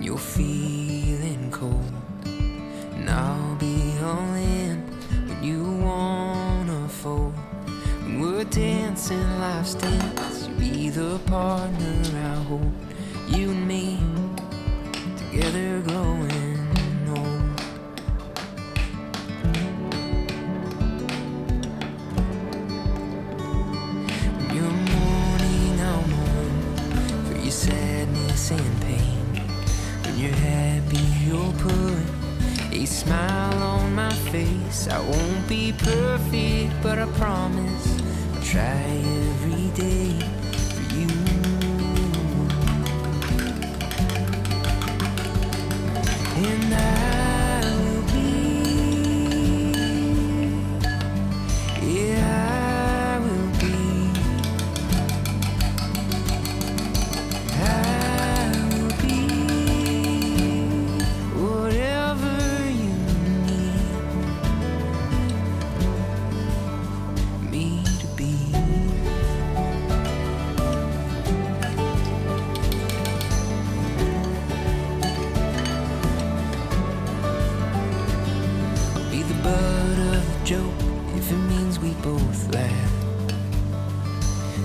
you're feeling cold, and I'll be all in when you wanna fold. When we're dancing life's dance, you'll be the partner I hold. You and me, together growing old. When you're mourning, I'll mourn for your sadness and pain. When you're happy, you'll put a smile on my face. I won't be perfect, but I promise I'll try every day for you. And I will be, yeah, I will be, I will be whatever you need me to be. Be the butt of a joke if it means we both laugh.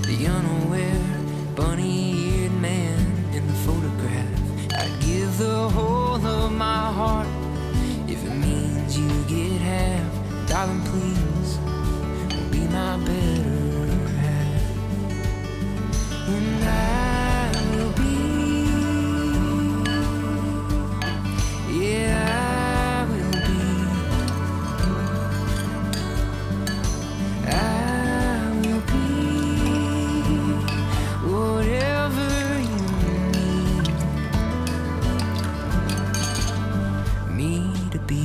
The unaware, bunny-eared man in the photograph. I'd give the whole of my heart if it means you get half. Darling, please, be my better half. And I will be, yeah, I will be, I will be whatever you need me to be.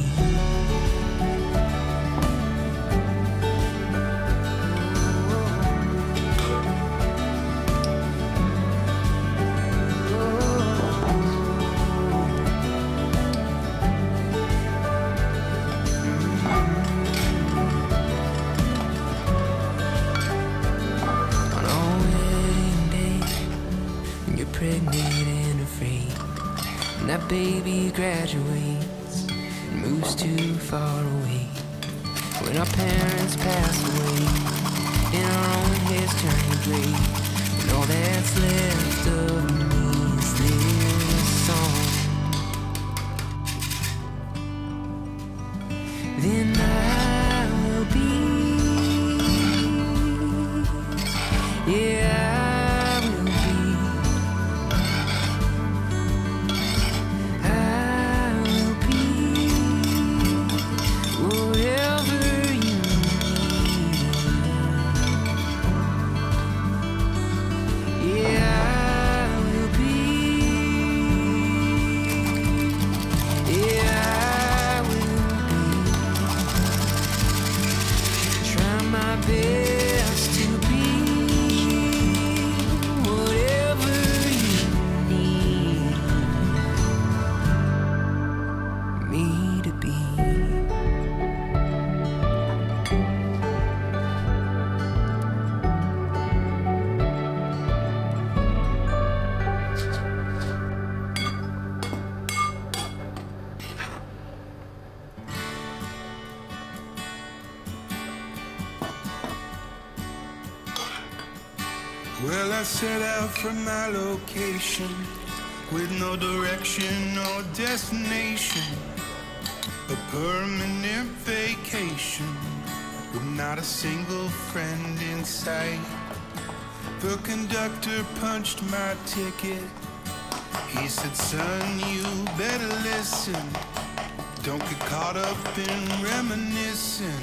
On our wedding day, when you're pregnant and afraid, and that baby graduates and moves too far away. When our parents pass away and our own heads turn gray, and all that's left of me is this song, then I will be, yeah, I will be, I will be whatever you need. Yeah, I will be, yeah, I will be. Try my best to be whatever you need me to be. Well, I set out from my location with no direction or destination, a permanent vacation with not a single friend in sight. The conductor punched my ticket. He said, son, you better listen. Don't get caught up in reminiscing.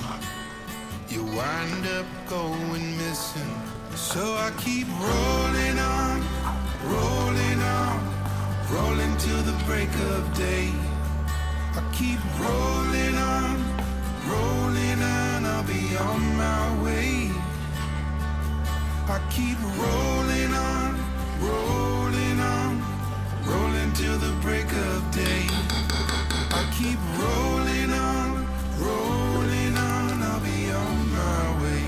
You wind up going missing. So I keep rolling on, rolling on, rolling till the break of day. I keep rolling on, I'll be on my way. I keep rolling on, rolling till the break of day. I keep rolling on, I'll be on my way.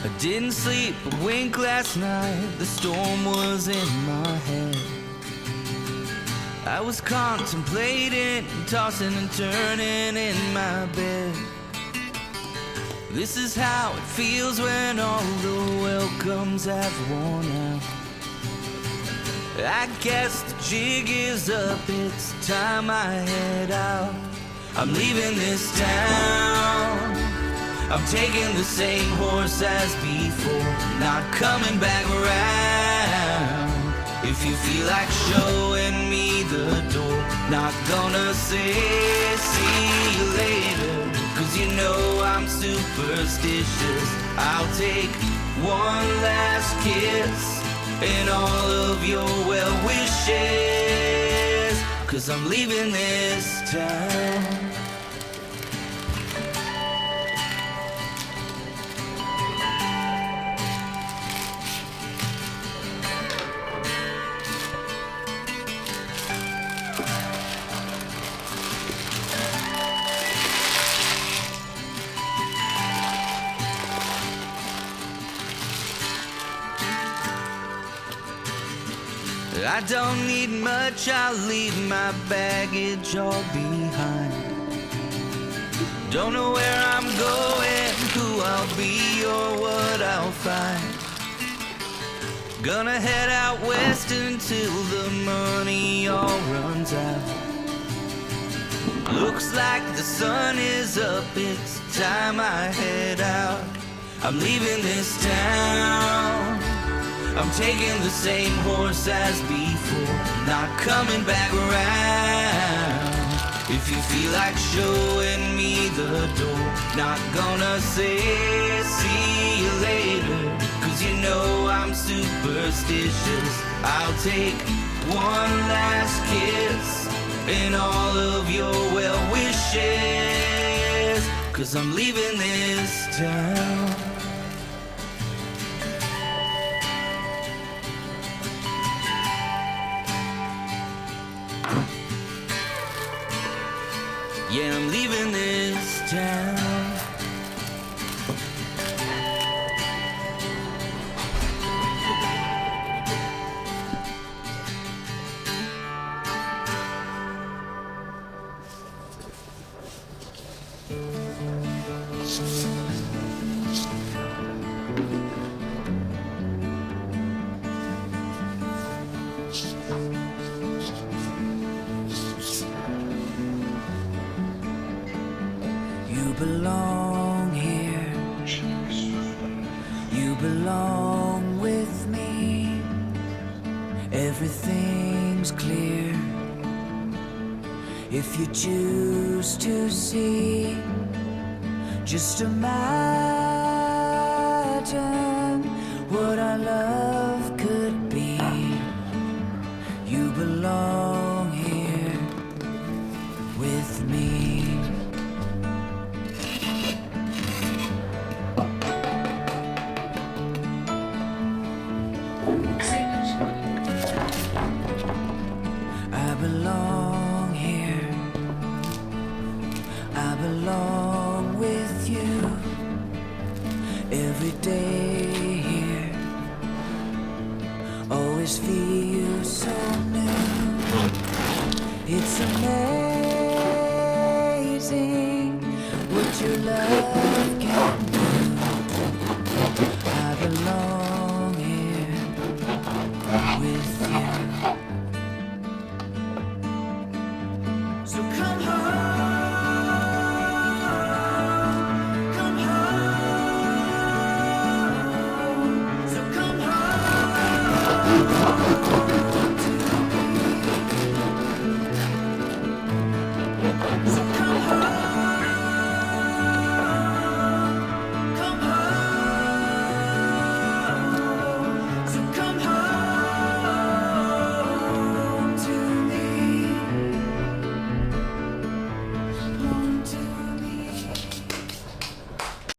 I didn't sleep a wink last night. The storm was in my head. I was contemplating, tossing and turning in my bed. This is how it feels when all the welcomes have worn out. I guess the jig is up, it's time I head out. I'm leaving this town, I'm taking the same horse as before, not coming back around. If you feel like showing me the door, not gonna say see you later, 'cause you know I'm superstitious. I'll take one last kiss and all of your well wishes, 'cause I'm leaving this town. I don't need much, I'll leave my baggage all behind. Don't know where I'm going, who I'll be or what I'll find. Gonna head out west until the money all runs out. Looks like the sun is up, it's time I head out. I'm leaving this town, I'm taking the same horse as before, not coming back around. If you feel like showing me the door, not gonna say see you later, 'cause you know I'm superstitious. I'll take one last kiss and all of your well wishes, 'cause I'm leaving this town. Yeah, I'm leaving this town. You belong here, you belong with me. Everything's clear if you choose to see. Just imagine what our love could be. You belong here with me. I belong here, I belong with you. Every day here, always feel so new. It's amazing what your love